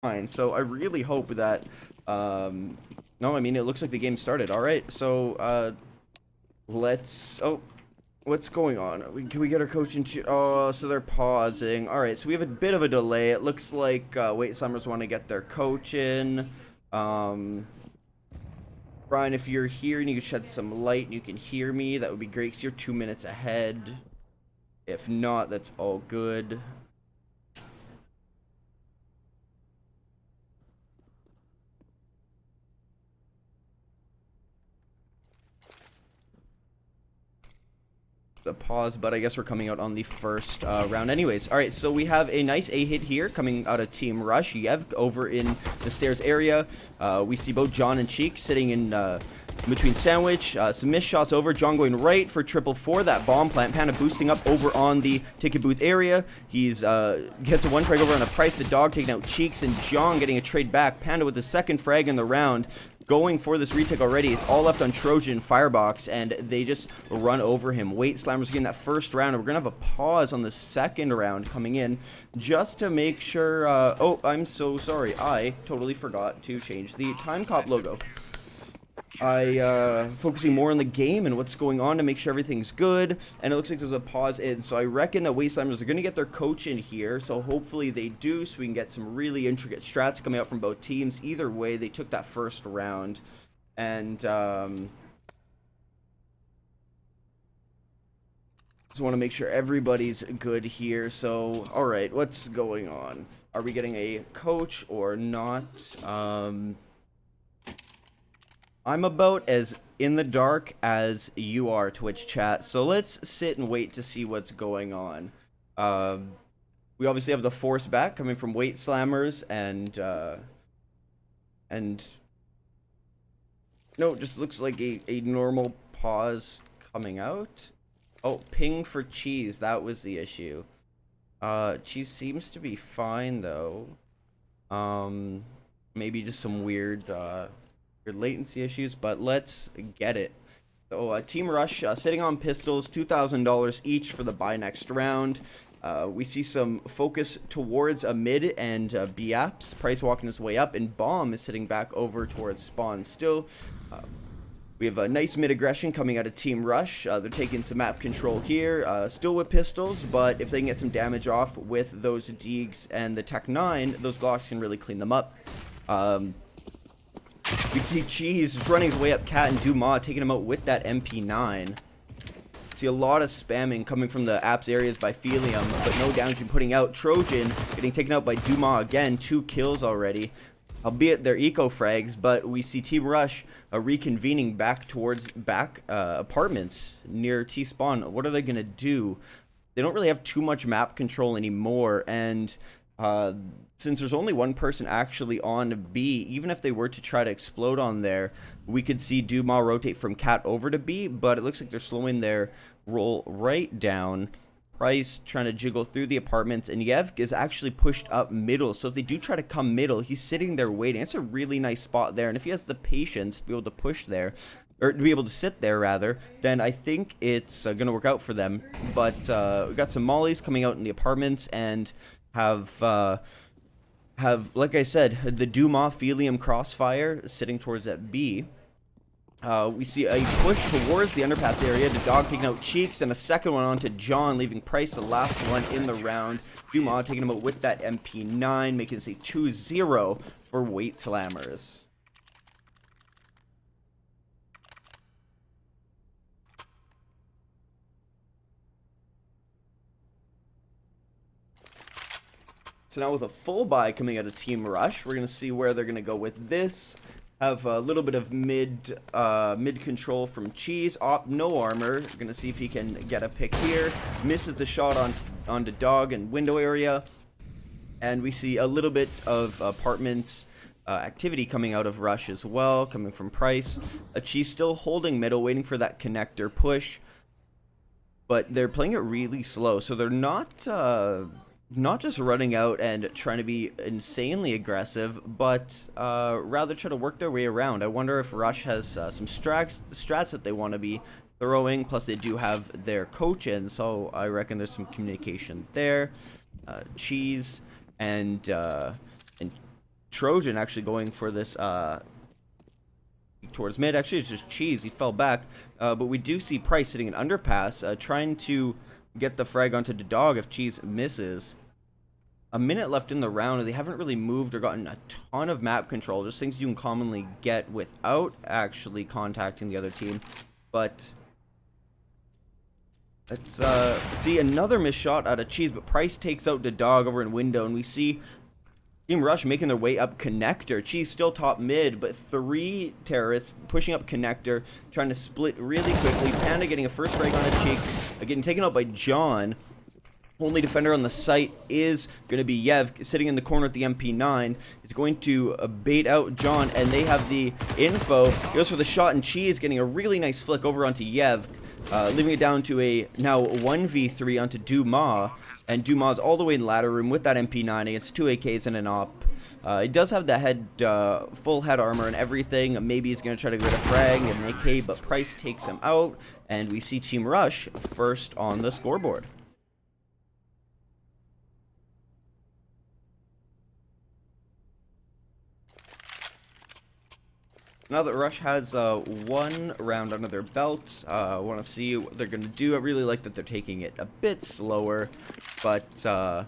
fine. So I really hope that no, I mean it looks like the game started. All right. So let's what's going on? Can we get our coach in? Oh, so they're pausing. All right. So we have a bit of a delay. It looks like Wait Summers want to get their coach in. Um Brian, if you're here and you can shed some light and you can hear me, that would be great because you're 2 minutes ahead. If not, that's all good. The pause, but I guess we're coming out on the first round anyways. All right, so we have a nice A hit here coming out of Team Rush. Yevkh over in the stairs area. We see both John and Cheek sitting in between sandwich. Some missed shots over. John going right for triple for that bomb plant. Panda boosting up over on the ticket booth area. He's gets a one frag over on a Price. The dog taking out Cheeks, and John getting a trade back. Panda with the second frag in the round. Going for this retake already. It's all left on Trojan Firebox, and they just run over him. Weight Slammers getting that first round, and we're gonna have a pause on the second round coming in just to make sure. Oh, I'm so sorry. I totally forgot to change the Time Cop logo. Focusing more on the game and what's going on to make sure everything's good, and it looks like there's a pause in, so I reckon the Wastelanders are going to get their coach in here, so hopefully they do, so we can get some really intricate strats coming out from both teams. Either way, they took that first round, and just want to make sure everybody's good here. So alright, what's going on? Are we getting a coach or not? I'm about as in the dark as you are, Twitch chat, so let's sit and wait to see what's going on. We obviously have the force back coming from Weight Slammers, and no, it just looks like a normal pause coming out. Oh, ping for Cheese, that was the issue. Cheese seems to be fine though. Maybe just some weird latency issues, but let's get it. So Team Rush sitting on pistols, $2,000 each for the buy next round. We see some focus towards a mid and B apps. Price walking his way up, and Bomb is sitting back over towards spawn still. We have a nice mid aggression coming out of Team Rush. They're taking some map control here, still with pistols, but if they can get some damage off with those Deegs and the Tech 9, those Glocks can really clean them up. We see Cheese just running his way up Cat and Dumas, taking him out with that MP9. See a lot of spamming coming from the apps areas by Feelium, but no damage being putting out. Trojan getting taken out by Dumas again, 2 kills already. Albeit they're eco frags, but we see Team Rush reconvening back towards apartments near T-spawn. What are they gonna do? They don't really have too much map control anymore, and since there's only one person actually on B, even if they were to try to explode on there, we could see Dumas rotate from Cat over to B, but it looks like they're slowing their roll right down. Price trying to jiggle through the apartments, and Yevkh is actually pushed up middle, so if they do try to come middle, he's sitting there waiting. It's a really nice spot there, and if he has the patience to be able to push there, or to be able to sit there rather, then I think it's gonna work out for them. But we got some mollies coming out in the apartments, and have like I said, the Dumas Feelium crossfire sitting towards that B. We see a push towards the underpass area. The dog taking out Cheeks, and a second one onto John, leaving Price the last one in the round. Dumas taking him out with that MP9, making this a 2-0 for Weight Slammers. So now with a full buy coming out of Team Rush, we're going to see where they're going to go with this. Have a little bit of mid control from Cheese. No armor. Going to see if he can get a pick here. Misses the shot onto Dog and window area. And we see a little bit of apartments activity coming out of Rush as well, coming from Price. Cheese still holding middle, waiting for that connector push. But they're playing it really slow, so they're not just running out and trying to be insanely aggressive, but rather try to work their way around. I wonder if Rush has some strats that they want to be throwing, plus they do have their coach in, so I reckon there's some communication there. Cheese and Trojan actually going for this towards mid. Actually, it's just Cheese. He fell back. But we do see Price sitting in underpass, trying to get the frag onto the dog if Cheese misses. A minute left in the round, and they haven't really moved or gotten a ton of map control. Just things you can commonly get without actually contacting the other team. But let's see another missed shot out of Cheese, but Price takes out the dog over in window, and we see Team Rush making their way up connector. Cheese still top mid, but 3 terrorists pushing up connector, trying to split really quickly. Panda getting a first frag on the Cheeks, getting taken out by John. Only defender on the site is going to be Yevkh, sitting in the corner at the MP9. He's going to bait out John, and they have the info. He goes for the shot, and Cheese getting a really nice flick over onto Yevkh, leaving it down to a now 1v3 onto Dumas. And Dumas all the way in the ladder room with that MP9 against 2 AKs and an op. He does have the head, full head armor and everything. Maybe he's going to try to get a frag and an AK, but Price takes him out. And we see Team Rush first on the scoreboard. Now that Rush has 1 round under their belt, I want to see what they're going to do. I really like that they're taking it a bit slower, but I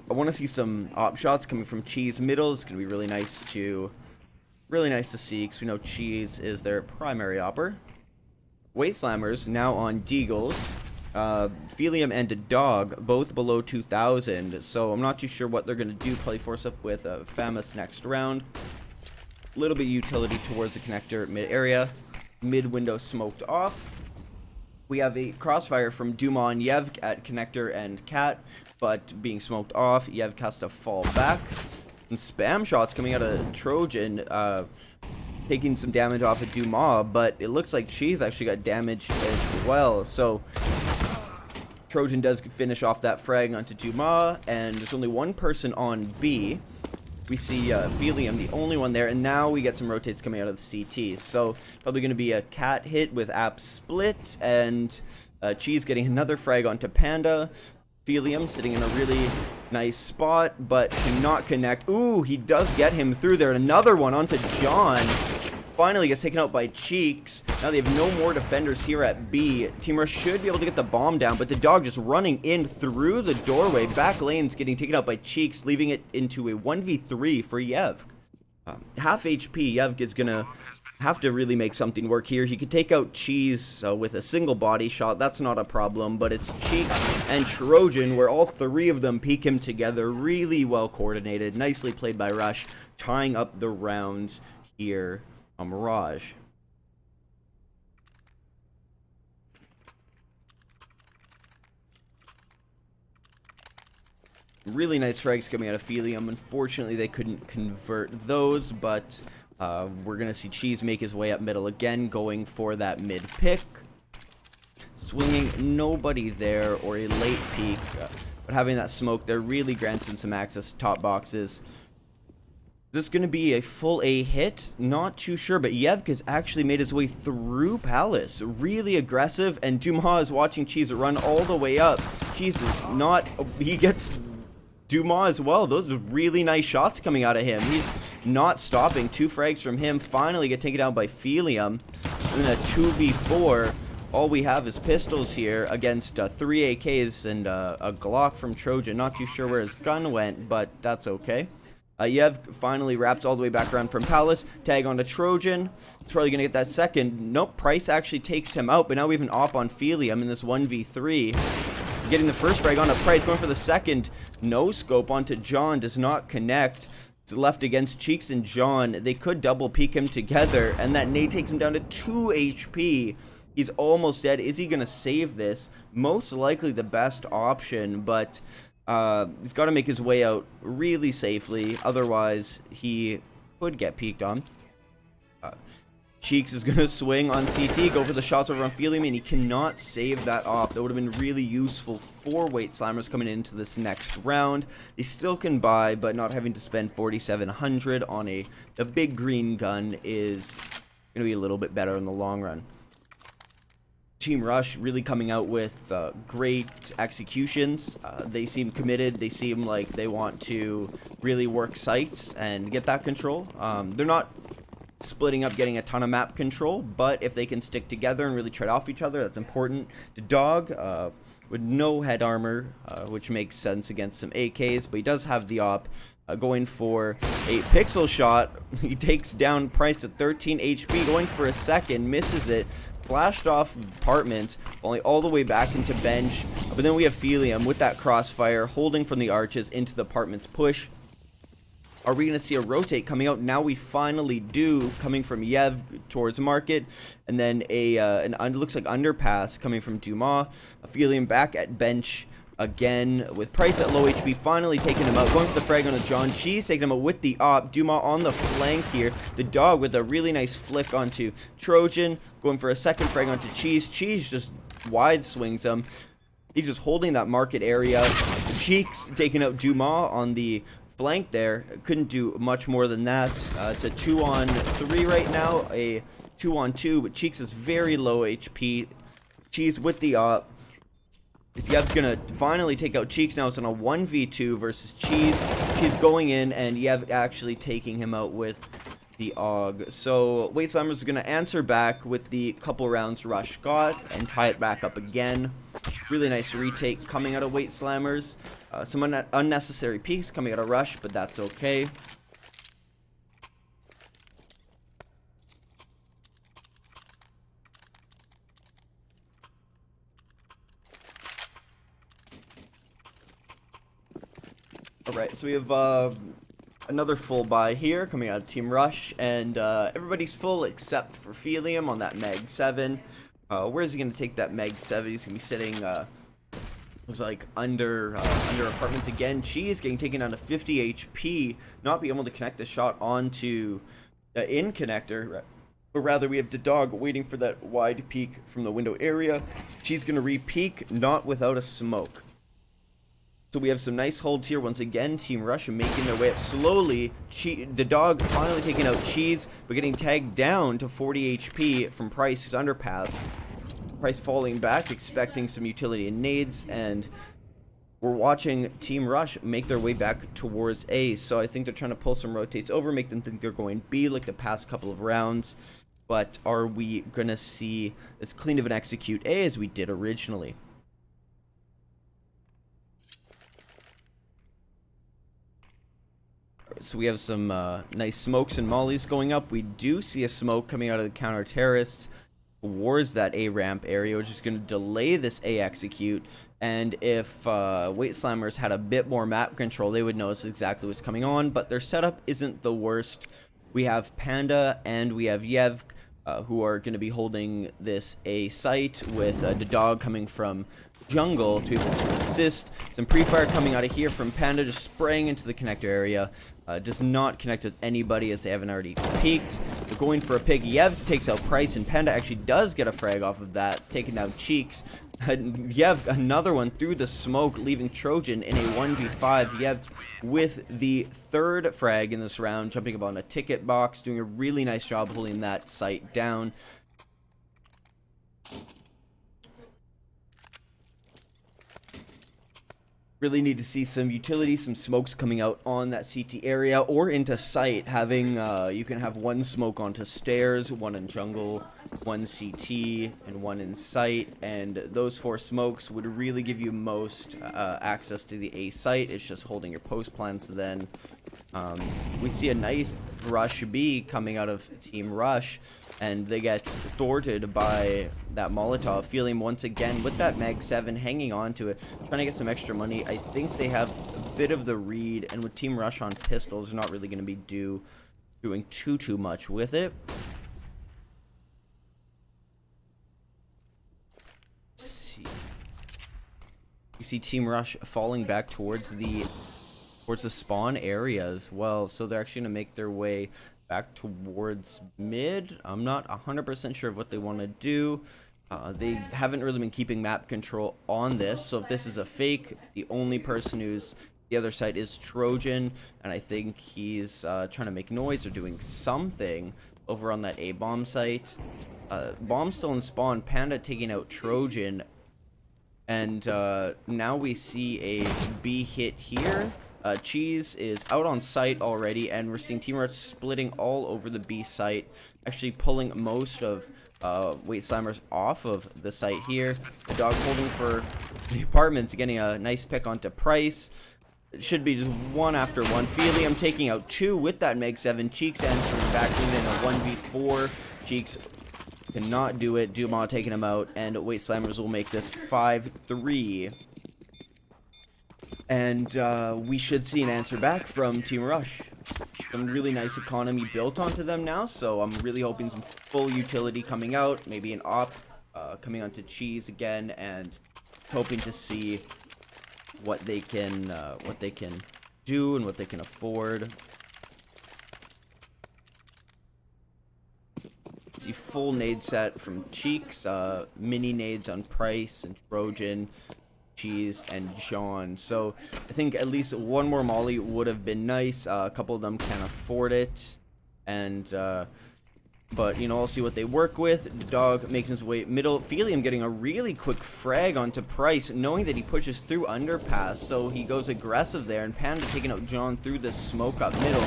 want to see some op shots coming from Cheese middle. It's going to be really nice to see, because we know Cheese is their primary opper. Weight Slammers now on Deagles. Feelium and a dog, both below 2,000, so I'm not too sure what they're going to do. Probably force up with Famous next round. Little bit of utility towards the connector mid area. Mid window smoked off. We have a crossfire from Dumas and Yevkh at connector and cat, but being smoked off. Yevkh has to fall back. And spam shots coming out of Trojan, taking some damage off of Dumas, but it looks like Cheese actually got damaged as well. So Trojan does finish off that frag onto Dumas, and there's only 1 person on B. We see Feelium, the only one there, and now we get some rotates coming out of the CT. So probably going to be a cat hit with app split, and Cheese getting another frag onto Panda. Feelium sitting in a really nice spot, but cannot connect. Ooh, he does get him through there. Another one onto John. Finally gets taken out by Cheeks. Now they have no more defenders here at B. Team Rush should be able to get the bomb down, but the dog just running in through the doorway. Back lanes getting taken out by Cheeks, leaving it into a 1v3 for Yevkh. Half HP, Yevkh is going to have to really make something work here. He could take out Cheese with a single body shot. That's not a problem, but it's Cheeks and Trojan, where all 3 of them peek him together. Really well coordinated. Nicely played by Rush, tying up the rounds here on Mirage. Really nice frags coming out of Feelium. Unfortunately, they couldn't convert those, but we're going to see Cheese make his way up middle again, going for that mid pick. Swinging, nobody there, or a late peek, but having that smoke there really grants him some access to top boxes. This is going to be a full A hit? Not too sure, but Yevkh has actually made his way through Palace. Really aggressive, and Dumas is watching Cheese run all the way up. Cheese is not... He gets Dumas as well. Those are really nice shots coming out of him. He's not stopping. 2 frags from him. Finally get taken down by Feelium. And then a 2v4. All we have is pistols here against 3 AKs and a Glock from Trojan. Not too sure where his gun went, but that's okay. Yevkh finally wraps all the way back around from Palace. Tag onto Trojan. He's probably going to get that second. Nope, Price actually takes him out, but now we have an op on Feelium in this 1v3. Getting the first frag onto Price, going for the second. No scope onto John, does not connect. It's left against Cheeks and John. They could double peek him together, and that nade takes him down to 2 HP. He's almost dead. Is he going to save this? Most likely the best option, but... he's got to make his way out really safely, otherwise he could get peeked on. Cheeks is going to swing on CT, go for the shots over on Feelium, and he cannot save that op. That would have been really useful for Weight Slammers coming into this next round. They still can buy, but not having to spend 4,700 on the big green gun is going to be a little bit better in the long run. Team Rush really coming out with great executions. They seem committed. They seem like they want to really work sites and get that control. They're not splitting up, getting a ton of map control, but if they can stick together and really trade off each other, that's important. The dog, with no head armor, which makes sense against some AKs, but he does have the op, going for a pixel shot. He takes down Price at 13 HP, going for a second, misses it, flashed off apartments, falling all the way back into bench. But then we have Feelium with that crossfire, holding from the arches into the apartments push. Are we going to see a rotate coming out? Now we finally do, coming from Yevkh towards market, and then looks like underpass coming from Dumas. Feelium back at bench again with Price at low HP, finally taking him out, going for the frag on his John Cheese, taking him out with the op. Dumas on the flank here. The dog with a really nice flick onto Trojan, going for a second frag onto Cheese. Cheese just wide swings him. He's just holding that market area. The Cheeks taking out Dumas on the flank there. Couldn't do much more than that. It's a 2-on-3 right now, a 2-on-2, but Cheeks is very low HP. Cheese with the op. If Yev's gonna finally take out Cheeks, now it's on a 1v2 versus Cheese. Cheese going in, and Yev actually taking him out with the AUG. So Weight Slammers is gonna answer back with the couple rounds Rush got and tie it back up again. Really nice retake coming out of Weight Slammers. Some unnecessary peaks coming out of Rush, but that's okay. Alright, so we have another full buy here coming out of Team Rush, and everybody's full except for Feelium on that Mag 7. Where is he going to take that Mag 7? He's going to be sitting, looks like under apartments again. Cheese getting taken down to 50 HP, not being able to connect the shot onto the in connector. Or rather, we have the dog waiting for that wide peek from the window area. Cheese going to re-peek, not without a smoke. So we have some nice holds here. Once again, Team Rush making their way up slowly. The dog finally taking out Cheese, but getting tagged down to 40 HP from Price, who's underpass. Price falling back, expecting some utility in nades, and we're watching Team Rush make their way back towards A. So I think they're trying to pull some rotates over, make them think they're going B like the past couple of rounds. But are we going to see as clean of an execute A as we did originally? So we have some nice smokes and mollies going up. We do see a smoke coming out of the counter terrorists towards that A ramp area, which is going to delay this A execute. And if Weight Slammers had a bit more map control, they would notice exactly what's coming on. But their setup isn't the worst. We have Panda and we have Yevkh, who are going to be holding this A site with the dog coming from jungle to be able to assist. Some pre-fire coming out of here from Panda, just spraying into the connector area. Does not connect with anybody as they haven't already peeked. They're going for a pick. Yevkh takes out Price, and Panda actually does get a frag off of that, taking down Cheeks. Yevkh, another one through the smoke, leaving Trojan in a 1v5. Yevkh with the third frag in this round, jumping up on a ticket box, doing a really nice job holding that site down. Really need to see some utility, some smokes coming out on that CT area or into site. Having you can have one smoke onto stairs, one in jungle, one CT, and one in site, and those 4 smokes would really give you most access to the A site. It's just holding your post plans. Then we see a nice rush B coming out of Team Rush, and they get thwarted by that Molotov. Feelium once again with that Mag 7 hanging on to it, trying to get some extra money. I think they have a bit of the read, and with Team Rush on pistols, they're not really going to be doing too much with it. Let's see. You see Team Rush falling back towards the spawn area as well, so they're actually going to make their way back towards mid. I'm not 100% sure of what they want to do. They haven't really been keeping map control on this, so if this is a fake, the only person who's The other side is Trojan, and I think he's trying to make noise or doing something over on that A bomb site. Bomb still in spawn, Panda taking out Trojan, and now we see a B hit here. Cheese is out on site already, and we're seeing Team Rush splitting all over the B site, actually pulling most of Weight Slammers off of the site here. The dog holding for the apartments, getting a nice pick onto Price. It should be just one after one. Feelium taking out 2 with that Meg 7. Cheeks answering back in a 1v4. Cheeks cannot do it. Dumas taking him out, and Weight Slammers will make this 5-3. And we should see an answer back from Team Rush. Some really nice economy built onto them now, so I'm really hoping some full utility coming out. Maybe an op coming onto Cheese again, and hoping to see what they can do and what they can afford. See full nade set from Cheeks, mini nades on Price and Trojan, Cheese, and John. So I think at least one more molly would have been nice. A couple of them can't afford it, and but you know, I'll see what they work with. The dog making his way middle. Feelium getting a really quick frag onto Price, knowing that he pushes through underpass, so he goes aggressive there, and Panda taking out John through the smoke up middle.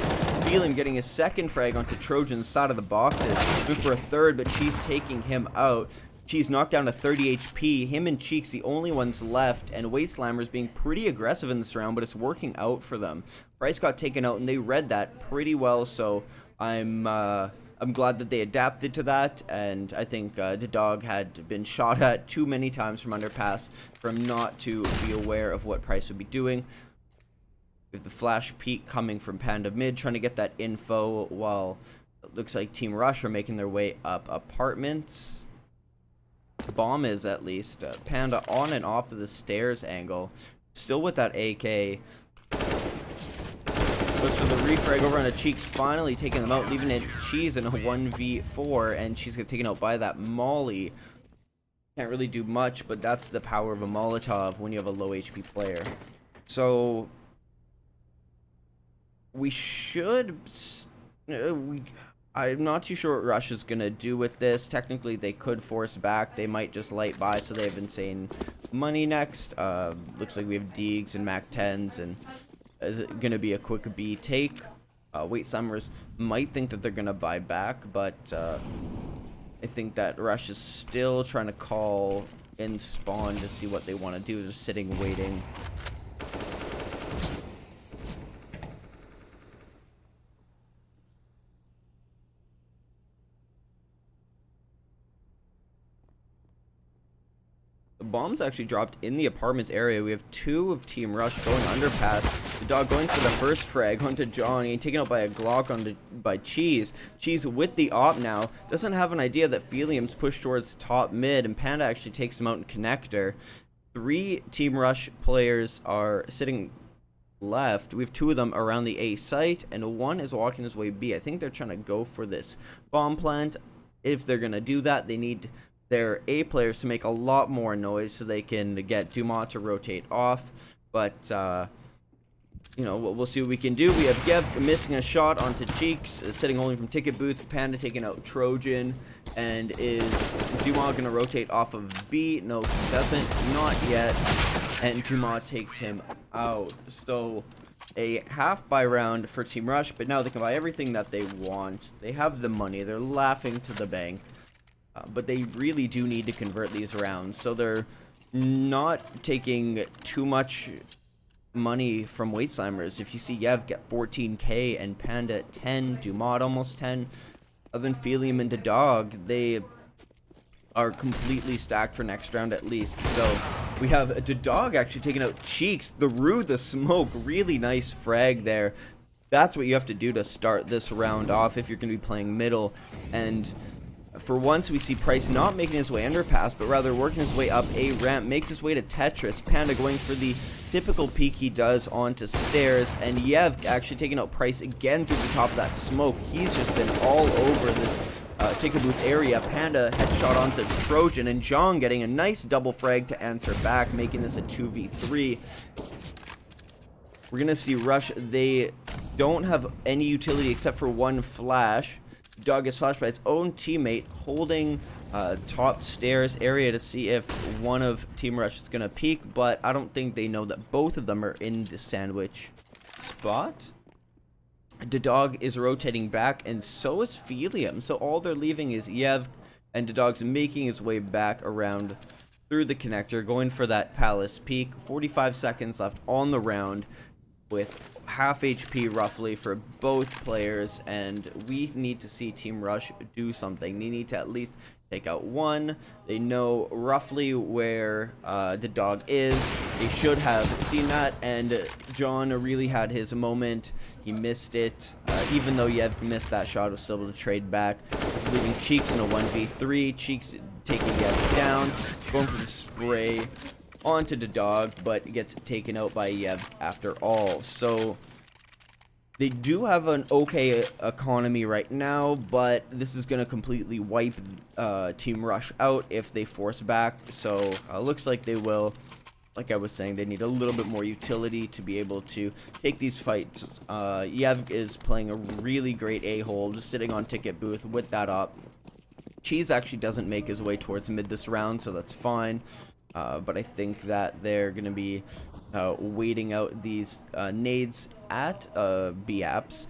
Feelium getting a second frag onto Trojan's side of the boxes, good for a third, but she's taking him out. Cheese knocked down to 30 HP. Him and Cheeks the only ones left, and Weight Slammers being pretty aggressive in this round, but it's working out for them. Price got taken out, and they read that pretty well, so I'm glad that they adapted to that, and I think the dog had been shot at too many times from underpass for him not to be aware of what Price would be doing. We have the flash peek coming from Panda mid, trying to get that info, while it looks like Team Rush are making their way up apartments. Bomb is at least. Panda on and off of the stairs angle, still with that AK. Goes for the refrag over on the Cheeks, finally taking them out, leaving it Cheese in a 1v4, and she's get taken out by that Molly. Can't really do much, but that's the power of a Molotov when you have a low HP player. So we should... I'm not too sure what Rush is going to do with this. Technically, they could force back. They might just light buy, so they have insane money next. Looks like we have Deegs and Mac 10s, and is it going to be a quick B take? Weight Slammers might think that they're going to buy back, but I think that Rush is still trying to call in spawn to see what they want to do. They're sitting, waiting. Bombs actually dropped in the apartments area. We have 2 of Team Rush going underpass. The dog going for the first frag onto Johnny, taken out by a Glock by Cheese. Cheese with the op now. Doesn't have an idea that Feelium's pushed towards top mid, and Panda actually takes him out in connector. 3 Team Rush players are sitting left. We have 2 of them around the A site, and 1 is walking his way B. I think they're trying to go for this bomb plant. If they're going to do that, they need their A players to make a lot more noise so they can get Dumas to rotate off. But you know, we'll see what we can do. We have Yevkh missing a shot onto Cheeks, sitting only from ticket booth. Panda taking out Trojan, and is Dumas gonna rotate off of B? No, he doesn't, not yet, and Dumas takes him out. So a half buy round for Team Rush, but now they can buy everything that they want. They have the money, they're laughing to the bank. But they really do need to convert these rounds, so they're not taking too much money from Weight Slammers. If you see Yevkh get 14k and Panda at 10, Dumas almost 10, other than Feelium and the dog, they are completely stacked for next round at least. So we have the dog actually taking out Cheeks, the smoke, really nice frag there. That's what you have to do to start this round off if you're going to be playing middle. And for once, we see Price not making his way underpass, but rather working his way up a ramp, makes his way to Tetris. Panda going for the typical peek he does onto stairs, and Yevkh actually taking out Price again through the top of that smoke. He's just been all over this ticket booth area. Panda headshot onto Trojan, and John getting a nice double frag to answer back, making this a 2v3. We're gonna see Rush. They don't have any utility except for one flash. Dog gets flashed by his own teammate, holding top stairs area to see if one of Team Rush is gonna peek, but I don't think they know that both of them are in the sandwich spot. The dog is rotating back, and so is Feelium. So all they're leaving is Yevkh, and the dog's making his way back around through the connector, going for that palace peek. 45 seconds left on the round, with half HP roughly for both players, and we need to see Team Rush do something. They need to at least take out one. They know roughly where the dog is. They should have seen that, and John really had his moment. He missed it. Even though Yevkh missed that shot, was still able to trade back. It's leaving Cheeks in a 1v3. Cheeks taking Yevkh down, going for the spray onto the dog, but gets taken out by Yevkh after all. So they do have an okay economy right now, but this is going to completely wipe Team Rush out if they force back. So looks like they will. Like I was saying, they need a little bit more utility to be able to take these fights. Yevkh is playing a really great A-hole, just sitting on ticket booth with that op. Cheese actually doesn't make his way towards mid this round, so that's fine. But I think that they're going to be waiting out these nades at B apps,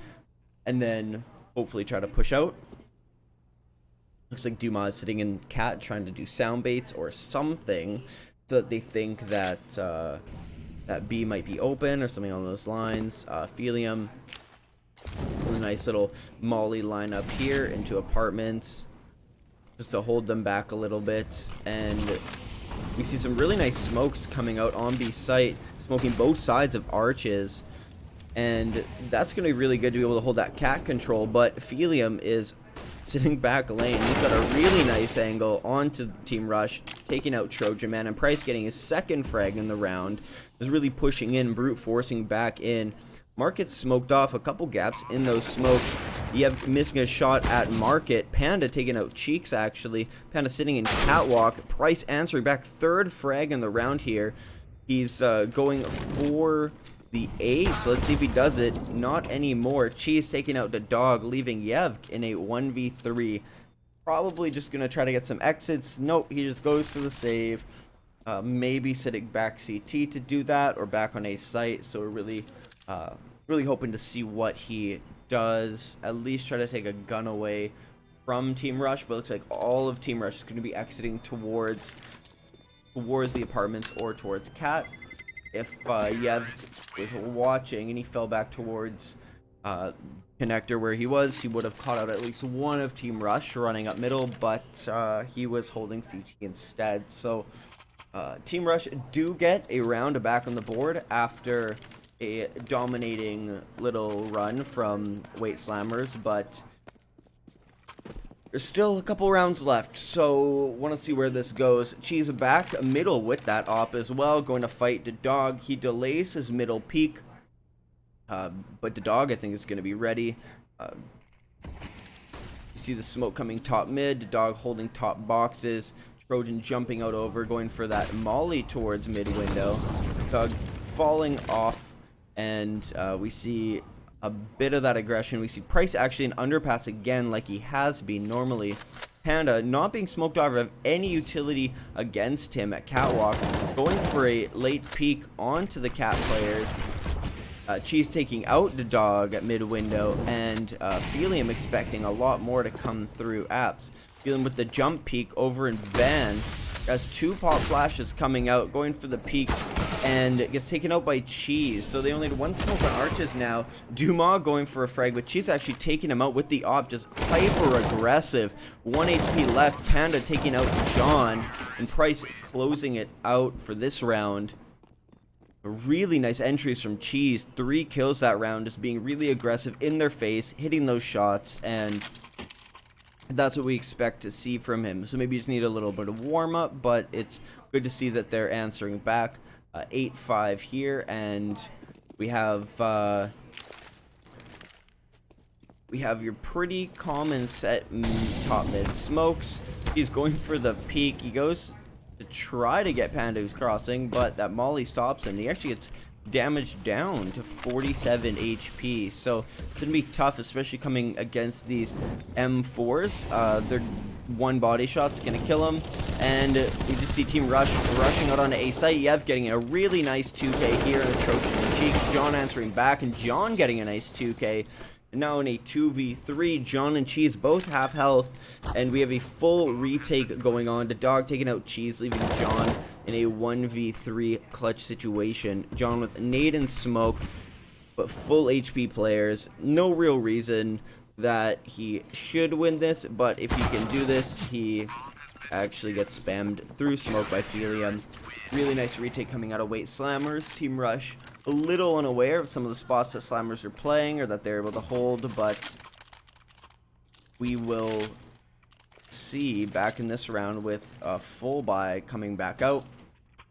and then hopefully try to push out. Looks like Dumas is sitting in cat trying to do sound baits or something, so that they think that that B might be open or something along those lines. Feelium, a nice little molly lineup here into apartments, just to hold them back a little bit, and we see some really nice smokes coming out on B site, smoking both sides of arches, and that's going to be really good to be able to hold that cat control. But Feelium is sitting back lane. He's got a really nice angle onto Team Rush, taking out Trojan Man, and Price getting his second frag in the round, is really pushing in, brute forcing back in. Market smoked off a couple gaps in those smokes. Yevkh missing a shot at Market. Panda taking out Cheeks, actually. Panda sitting in catwalk. Price answering back, third frag in the round here. He's going for the ace. Let's see if he does it. Not anymore. Cheese taking out the dog, leaving Yevkh in a 1v3. Probably just going to try to get some exits. Nope, he just goes for the save. Maybe sitting back CT to do that, or back on a site. So we're really hoping to see what he does. At least try to take a gun away from Team Rush, but it looks like all of Team Rush is going to be exiting towards the apartments or towards cat. If Yevkh was watching and he fell back towards connector where he would have caught out at least one of Team Rush running up middle, but he was holding CT instead. So Team Rush do get a round back on the board after a dominating little run from Weight Slammers, but there's still a couple rounds left, so want to see where this goes. Cheese back middle with that op as well, going to fight the dog. He delays his middle peak, but the dog I think is going to be ready. You see the smoke coming top mid, the dog holding top boxes, Trojan jumping out over, going for that molly towards mid window, dog falling off. And we see a bit of that aggression. We see Price actually an underpass again, like he has been normally. Panda not being smoked over of any utility against him at catwalk, going for a late peek onto the cat players. Cheese taking out the dog at mid window, and Feelium expecting a lot more to come through apps. Feelium with the jump peek over in Van. Has two pop flashes coming out, going for the peek, and it gets taken out by Cheese. So they only had one smoke on arches now. Dumas going for a frag, but Cheese actually taking him out with the op, just hyper aggressive. 1 HP left, Panda taking out John, and Price closing it out for this round. Really nice entries from Cheese. 3 kills that round, just being really aggressive in their face, hitting those shots, and that's what we expect to see from him. So maybe you just need a little bit of warm-up, but it's good to see that they're answering back. 8-5 here, and we have your pretty common set top mid smokes. He's going for the peek. He goes to try to get Panda, who's crossing, but that molly stops him. He actually gets damage down to 47 HP. So it's gonna be tough, especially coming against these M4s. Their one body shot's gonna kill them, and we just see Team Rush rushing out onto A site. Yevkh getting a really nice 2K here in the Trojan and Cheeks. John answering back, and John getting a nice 2K. And now in a 2v3, John and Cheese both half health, and we have a full retake going on. The dog taking out Cheese, leaving John in a 1v3 clutch situation. John with nade and smoke, but full HP players. No real reason that he should win this, but if he can do this, he actually gets spammed through smoke by Feelium. Really nice retake coming out of Weight Slammers. Team Rush a little unaware of some of the spots that Slammers are playing or that they're able to hold, but we will see back in this round with a full buy coming back out.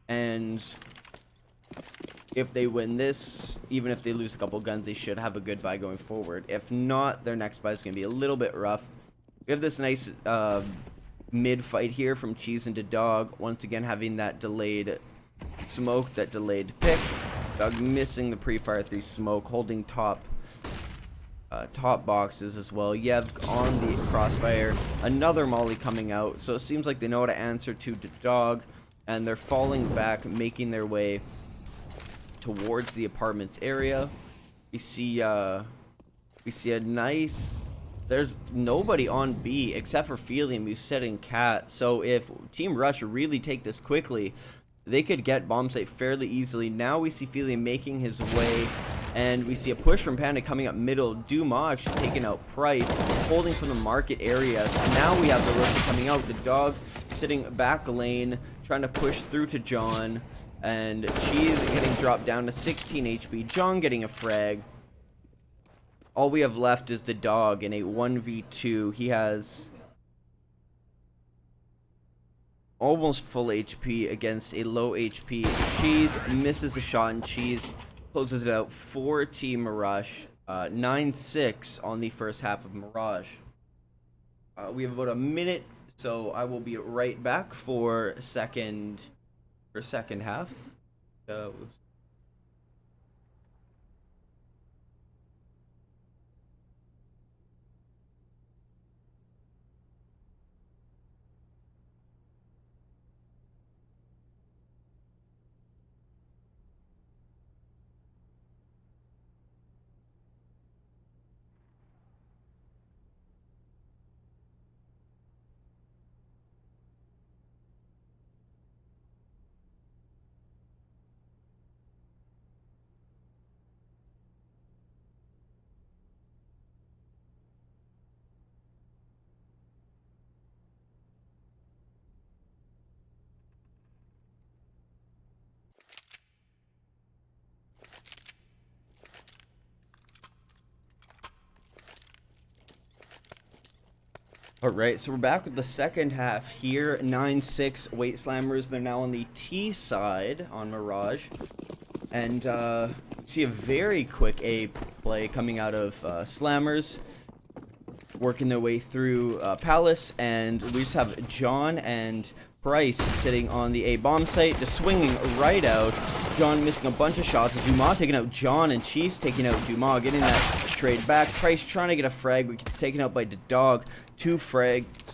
And if they win this, even if they lose a couple guns, they should have a good buy going forward. If not, their next buy is going to be a little bit rough. We have this nice mid fight here from Cheese into Dog, once again having that delayed smoke, that delayed pick. Dog missing the pre-fire through smoke, holding top boxes as well. Yevkh on the crossfire, another molly coming out. So it seems like they know how to answer to the Dog, and they're falling back, making their way towards the apartments area. We see a nice. There's nobody on B except for Feelium, who's setting Cat. So if Team Rush really take this quickly, they could get bomb site fairly easily. Now we see Feelium making his way, and we see a push from Panda coming up middle. Duma actually taking out Price, holding from the market area. So now we have the Roshi coming out. The Dog sitting back lane, trying to push through to John, and Cheese getting dropped down to 16 HP. John getting a frag. All we have left is the Dog in a 1v2. He has almost full HP against a low HP. Cheese misses a shot, and Cheese closes it out for Team Mirage. 9-6 on the first half of Mirage. We have about a minute, so I will be right back for second half. Alright, so we're back with the second half here. 9-6 Weight Slammers. They're now on the T side on Mirage. And see a very quick A play coming out of Slammers, working their way through Palace. And we just have John and Price sitting on the A bomb site, just swinging right out. John missing a bunch of shots. Duma taking out John, and Cheese taking out Duma, getting that trade back. Price trying to get a frag, but gets taken out by the Dog. 2 frags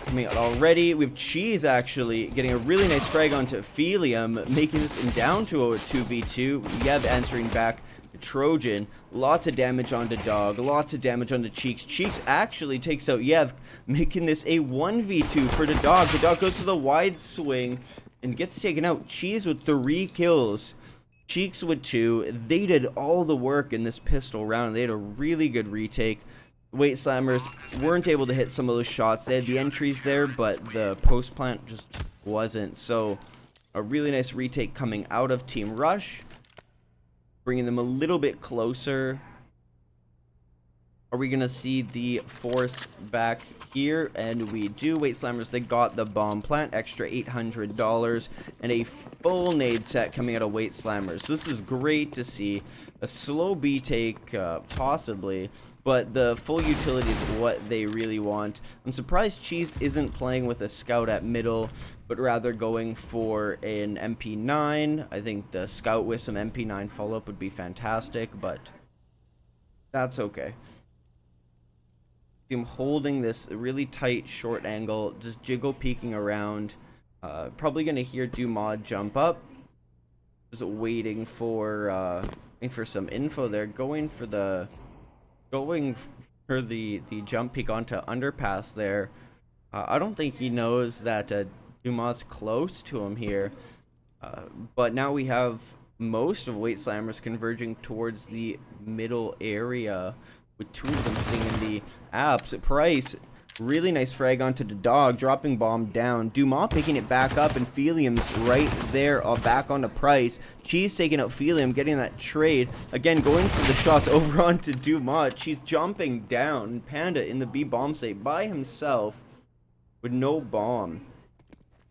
coming out already. We have Cheese actually getting a really nice frag onto Feelium, making this down to a 2v2. Yevkh answering back the Trojan. Lots of damage onto Dog, lots of damage onto Cheeks. Cheeks actually takes out Yevkh, making this a 1v2 for the Dog. The Dog goes to the wide swing and gets taken out. Cheese with 3 kills. Cheeks with 2. They did all the work in this pistol round. They had a really good retake. Weight Slammers weren't able to hit some of those shots. They had the entries there, but the post plant just wasn't. So a really nice retake coming out of Team Rush, bringing them a little bit closer, Are we gonna see the force back here? And we do. Weight Slammers, they got the bomb plant, extra $800, and a full nade set coming out of Weight Slammers. So this is great to see. A slow B take, possibly, but the full utility is what they really want. I'm surprised Cheese isn't playing with a scout at middle, but rather going for an MP9. I think the scout with some MP9 follow-up would be fantastic, but that's okay. Him holding this really tight short angle, just jiggle peeking around. Probably gonna hear Dumas jump up. Just waiting for some info there. Going for the jump peek onto underpass there. I don't think he knows that Dumas close to him here. But now we have most of Weight Slammers converging towards the middle area, with two of them sitting in the apps. Price, really nice frag onto the dog, dropping bomb down. Dumas picking it back up, and Feelium's right there, back onto Price. Cheese taking out Feelium, getting that trade. Again, going for the shots over onto Dumas. Cheese jumping down. Panda in the B bomb site by himself with no bomb.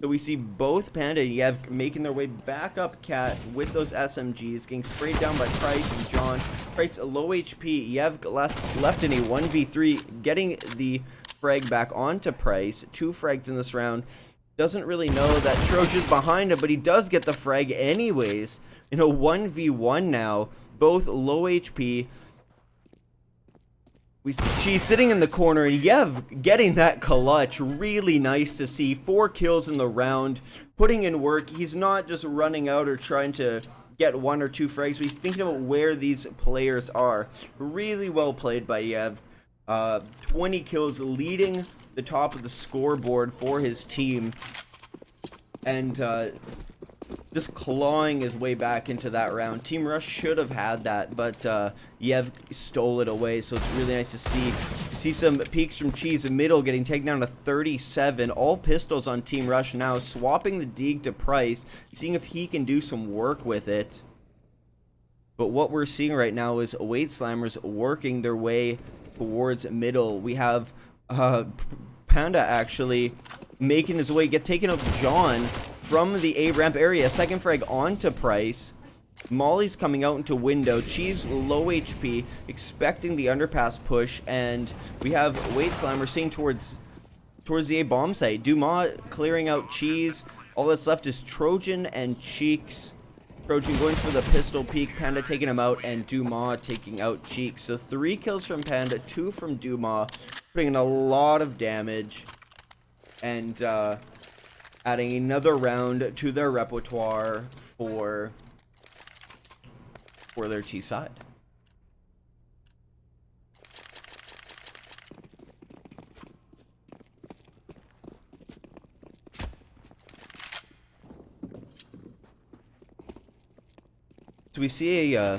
So we see both Panda and Yevkh making their way back up Cat with those SMGs, getting sprayed down by Price and John. Price low HP, Yevkh left in a 1v3, getting the frag back onto Price. 2 frags in this round. Doesn't really know that Trojan's behind him, but he does get the frag anyways. In a 1v1 now, both low HP. She's sitting in the corner, and Yevkh getting that clutch. Really nice to see. 4 kills in the round, putting in work. He's not just running out or trying to get 1 or 2 frags, but he's thinking about where these players are. Really well played by Yevkh. 20 kills, leading the top of the scoreboard for his team, and just clawing his way back into that round. Team Rush should have had that, but Yevkh stole it away, so it's really nice to see some peaks from Cheese in middle, getting taken down to 37. All pistols on Team Rush now, swapping the Deeg to Price, seeing if he can do some work with it. But what we're seeing right now is Weight Slammers working their way towards middle. We have Panda actually making his way, get taken out John from the A ramp area. Second frag onto Price. Molly's coming out into window. Cheese low HP, expecting the underpass push, and we have Weight Slammer seeing towards the A bomb site. Dumas clearing out Cheese. All that's left is Trojan and Cheeks. Trojan going for the pistol peek, Panda taking him out, and Dumas taking out Cheeks. So 3 kills from Panda, 2 from Dumas, putting in a lot of damage, and adding another round to their repertoire for their T side. So we see a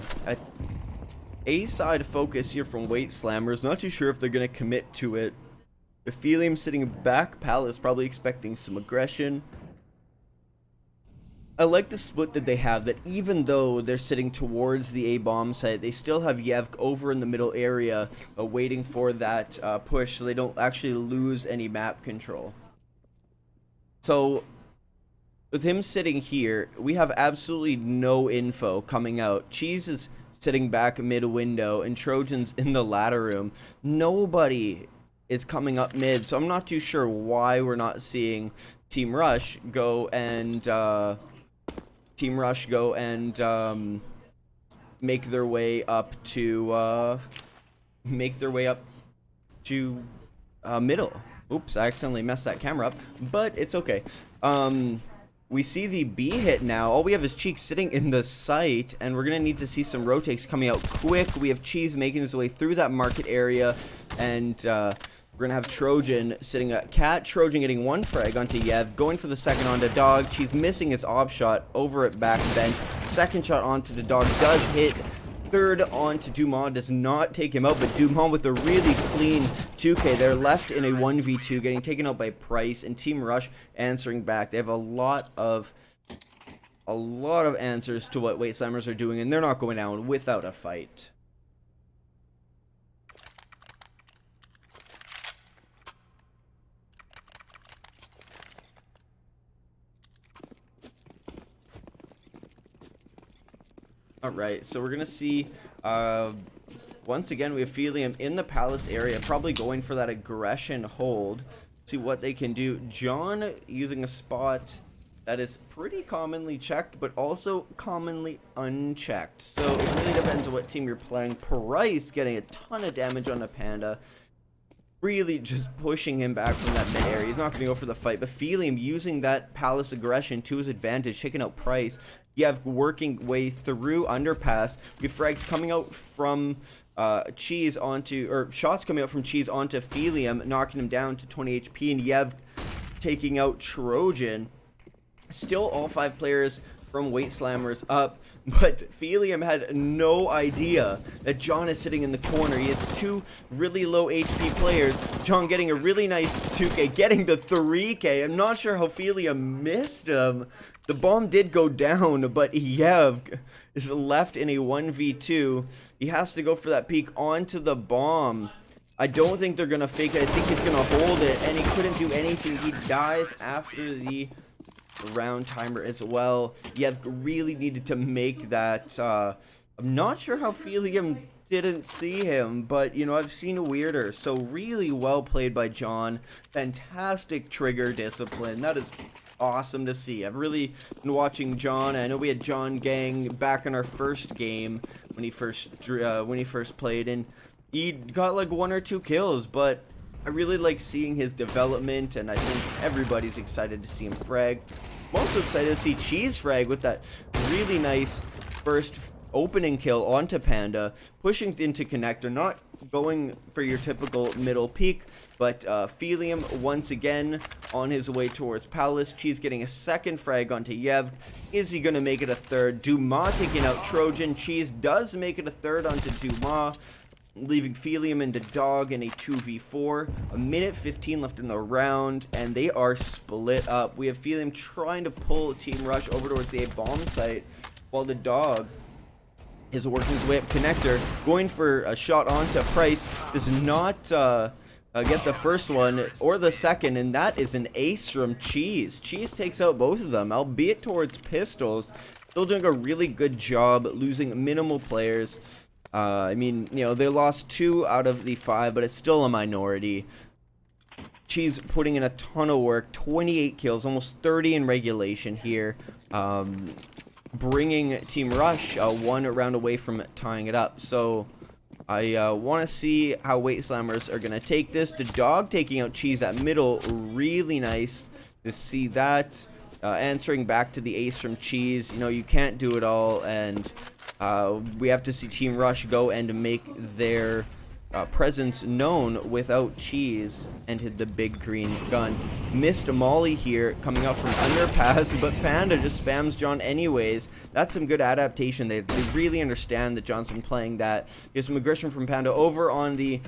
side focus here from Weight Slammers. Not too sure if they're going to commit to it. The Feelium sitting back, Palace probably expecting some aggression. I like the split that they have, that even though they're sitting towards the A bomb site, they still have Yevkh over in the middle area waiting for that push, so they don't actually lose any map control. So with him sitting here, we have absolutely no info coming out. Cheese is sitting back mid window, and Trojan's in the ladder room. Nobody is coming up mid, so I'm not too sure why we're not seeing Team Rush go and make their way up to middle. Oops, I accidentally messed that camera up, but it's okay. We see the B hit now. All we have is Cheeks sitting in the site, and we're going to need to see some rotates coming out quick. We have Cheese making his way through that market area, and we're going to have Trojan sitting at Cat. Trojan getting 1 frag onto Yevkh, going for the second onto Dog. Cheese missing his op shot over at back bench. Second shot onto the Dog does hit. Third onto Dumas, does not take him out, but Dumas with a really clean 2K. They're left in a 1v2, getting taken out by Price, and Team Rush answering back. They have a lot of answers to what Weight Slammers are doing, and they're not going down without a fight. Alright, so we're gonna see, once again, we have Feelium in the palace area, probably going for that aggression hold. See what they can do. John using a spot that is pretty commonly checked, but also commonly unchecked. So it really depends on what team you're playing. Price getting a ton of damage on the Panda. Really just pushing him back from that mid area. He's not going to go for the fight, but Feelium using that palace aggression to his advantage, taking out Price. Yevkh working way through underpass. We have frags coming out from Cheese onto, or shots coming out from Cheese onto Feelium, knocking him down to 20 HP, and Yevkh taking out Trojan. Still all 5 players from Weight Slammers up, but Feelium had no idea that John is sitting in the corner. He has 2 really low HP players. John getting a really nice 2K, getting the 3K. I'm not sure how Feelium missed him. The bomb did go down, but Yevkh is left in a 1v2. He has to go for that peek onto the bomb. I don't think they're going to fake it. I think he's going to hold it, and he couldn't do anything. He dies after the round timer as well. Yevkh really needed to make that. I'm not sure how Feelium didn't see him, but you know, I've seen weirder. So really well played by John. Fantastic trigger discipline. That is awesome to see. I've really been watching John. I know we had John Gang back in our first game when he first played, and he got like 1 or 2 kills, but I really like seeing his development, and I think everybody's excited to see him frag. I'm also excited to see Cheese frag with that really nice first opening kill onto Panda, pushing into connector, not going for your typical middle peak, but Feelium once again on his way towards Palace. Cheese getting a second frag onto Yevkh. Is he going to make it a third? Dumas taking out Trojan. Cheese does make it a third onto Dumas, leaving Feelium into Dog in a 2v4. A minute 15 left in the round, and they are split up. We have Feelium trying to pull Team Rush over towards the A-bomb site, while the Dog is working his way up connector, going for a shot onto Price. Does not get the first one or the second, and that is an ace from Cheese. Cheese takes out both of them, albeit towards pistols. Still doing a really good job, losing minimal players. I mean, you know, they lost 2 out of the 5, but it's still a minority. Cheese putting in a ton of work, 28 kills, almost 30 in regulation here, bringing Team Rush 1 round away from tying it up. So I want to see how Weight Slammers are going to take this. The Dog taking out Cheese at middle, really nice to see that. Answering back to the ace from Cheese. You know, you can't do it all, and we have to see Team Rush go and make their presence known without Cheese and hit the big green gun. Missed a molly here coming out from underpass, but Panda just spams John anyways. That's some good adaptation. They really understand that John's been playing that. Here's some aggression from Panda over on the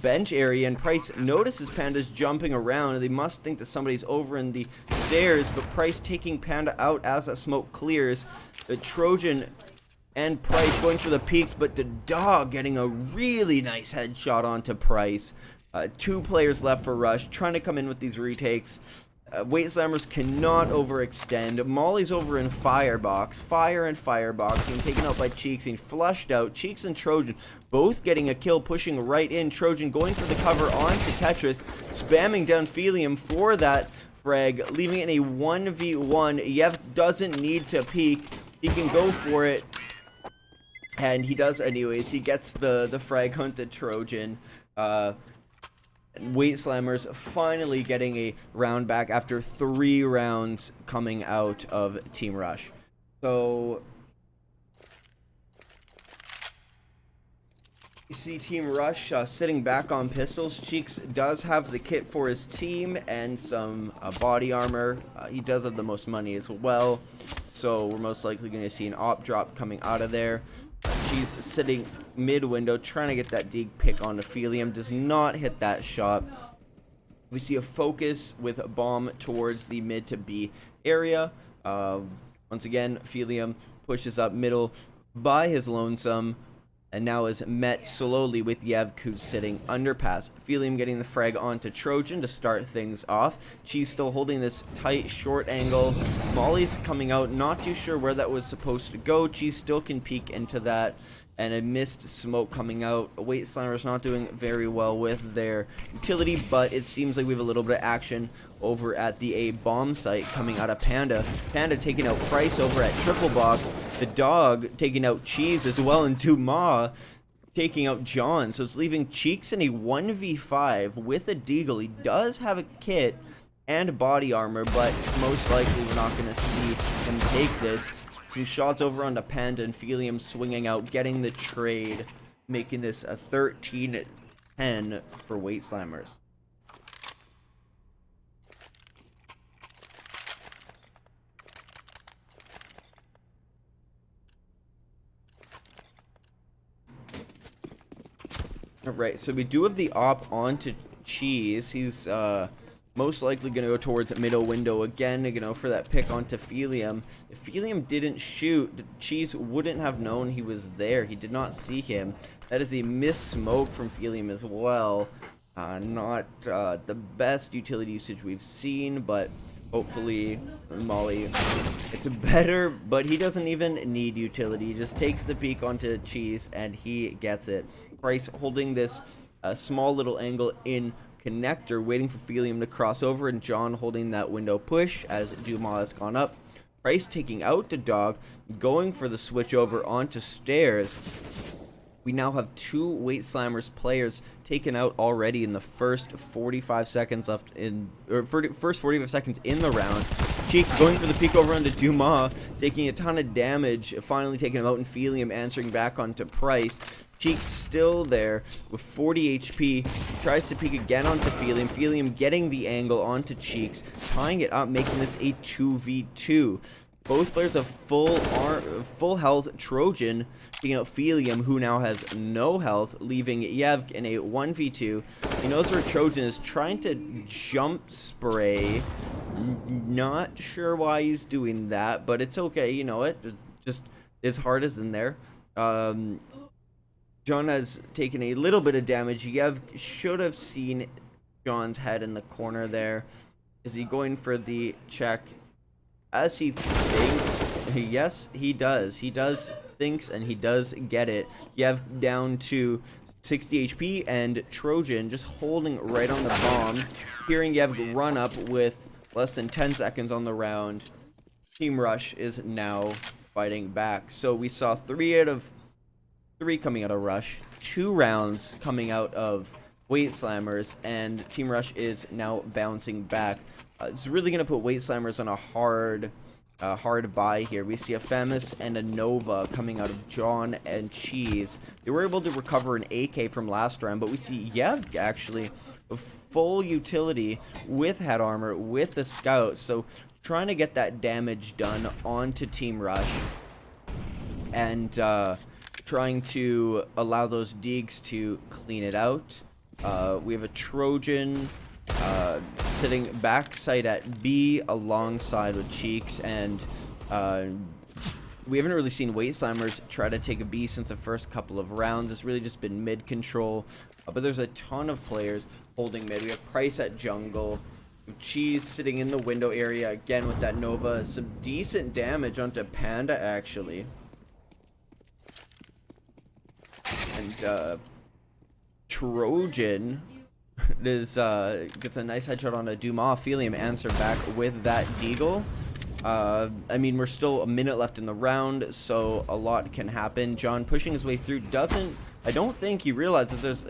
bench area, and Price notices Panda's jumping around, and they must think that somebody's over in the stairs, but Price taking Panda out as that smoke clears. The Trojan and Price going for the peaks, but the Dog getting a really nice headshot onto Price. 2 players left for Rush, trying to come in with these retakes. Weight Slammers cannot overextend. Molly's over in Firebox. Fire and Fireboxing, taken out by Cheeks and flushed out. Cheeks and Trojan both getting a kill, pushing right in. Trojan going for the cover onto Tetris, spamming down Feelium for that frag, leaving it in a 1v1. Yevkh doesn't need to peek. He can go for it, and he does anyways. He gets the frag onto Trojan. Weight Slammers finally getting a round back after 3 rounds coming out of Team Rush. So you see Team Rush sitting back on pistols. Cheeks does have the kit for his team and some body armor. He does have the most money as well, so we're most likely going to see an op drop coming out of there. She's sitting mid-window, trying to get that dig pick onto Feelium. Does not hit that shot. We see a focus with a bomb towards the mid to B area. Once again, Feelium pushes up middle by his lonesome. and now is met slowly with Yevkh, who's sitting underpass. Feelium getting the frag onto Trojan to start things off. Cheese still holding this tight short angle. Molly's coming out, not too sure where that was supposed to go. Cheese still can peek into that, and a missed smoke coming out. Weight Slammer's not doing very well with their utility, but it seems like we have a little bit of action over at the A bomb site coming out of Panda. Panda taking out Price over at Triple Box. The Dog taking out Cheese as well, and Dumas taking out John. So it's leaving Cheeks in a 1v5 with a Deagle. He does have a kit and body armor, but most likely we're not going to see him take this. Some shots over onto Panda, and Feelium swinging out, getting the trade, making this a 13-10 for Weight Slammers. Alright, so we do have the op onto Cheese. He's most likely going to go towards middle window again, you know, for that pick onto Feelium. If Feelium didn't shoot, Cheese wouldn't have known he was there. He did not see him. That is a missed smoke from Feelium as well. Not the best utility usage we've seen, but hopefully Molly, it's better, but he doesn't even need utility. He just takes the peek onto Cheese, and he gets it. Price holding this small little angle in connector, waiting for Feelium to cross over, and John holding that window push as Dumas has gone up. Price taking out the Dog, going for the switch over onto stairs. We now have 2 Weight Slammers players taken out already in the first 45 seconds left in, or first 45 seconds in the round. Cheeks going for the peek over onto Dumas, taking a ton of damage, finally taking him out, and Feelium answering back onto Price. Cheeks still there with 40 HP, tries to peek again onto Feelium. Feelium getting the angle onto Cheeks, tying it up, making this a 2v2. Both players have full health. Trojan taking out Feelium, who now has no health, leaving Yevkh in a 1v2. He knows where Trojan is, trying to jump spray. Not sure why he's doing that, but it's okay. You know it. Just his heart is in there. John has taken a little bit of damage. Yevkh should have seen John's head in the corner there. Is he going for the check? As he thinks, yes, he does. He does thinks, and he does get it. Yevkh down to 60 HP, and Trojan just holding right on the bomb. Hearing Yevkh run up with less than 10 seconds on the round, Team Rush is now fighting back. So we saw 3 out of 3 coming out of Rush, 2 rounds coming out of Weight Slammers, and Team Rush is now bouncing back. It's really going to put Weight Slammers on a hard buy here. We see a Famous and a Nova coming out of John and Cheese. They were able to recover an AK from last round, but we see Yevkh actually with full utility with head armor, with the Scout, so trying to get that damage done onto Team Rush, and trying to allow those Deags to clean it out. We have a Trojan sitting backside at B alongside with Cheeks, and we haven't really seen Weight Slammers try to take a B since the first couple of rounds. It's really just been mid control, but there's a ton of players holding mid. We have Price at jungle, Cheese sitting in the window area again with that Nova. Some decent damage onto Panda actually, and Trojan gets a nice headshot on a Dumas. Feelium answer back with that Deagle. I mean, we're still a minute left in the round, so a lot can happen. John pushing his way through, I don't think he realizes there's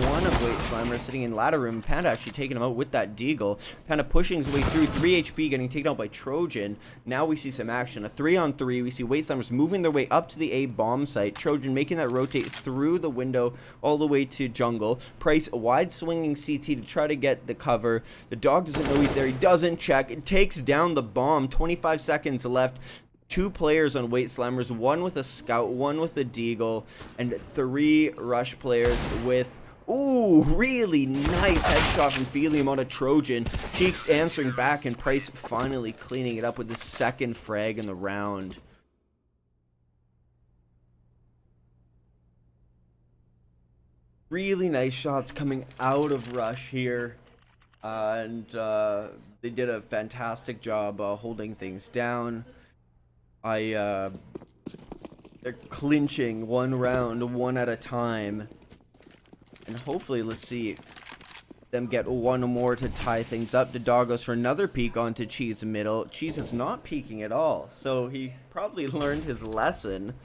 one of Weight Slammer sitting in ladder room. Panda actually taking him out with that Deagle. Panda pushing his way through, 3 HP, getting taken out by Trojan. Now we see some action, a 3-on-3. We see Weight Slammers moving their way up to the A bomb site. Trojan making that rotate through the window all the way to jungle. Price wide swinging CT to try to get the cover. The Dog doesn't know he's there. He doesn't check. It takes down the bomb. 25 seconds left. 2 players on Weight Slammers, 1 with a Scout, 1 with a Deagle, and 3 Rush players with... Ooh, really nice headshot from Feelium on a Trojan. Cheeks answering back, and Price finally cleaning it up with the 2nd frag in the round. Really nice shots coming out of Rush here. And they did a fantastic job holding things down. They're clinching one round, one at a time. And hopefully, let's see them get one more to tie things up. The dog goes for another peek onto Cheese middle. Cheese is not peeking at all, so he probably learned his lesson.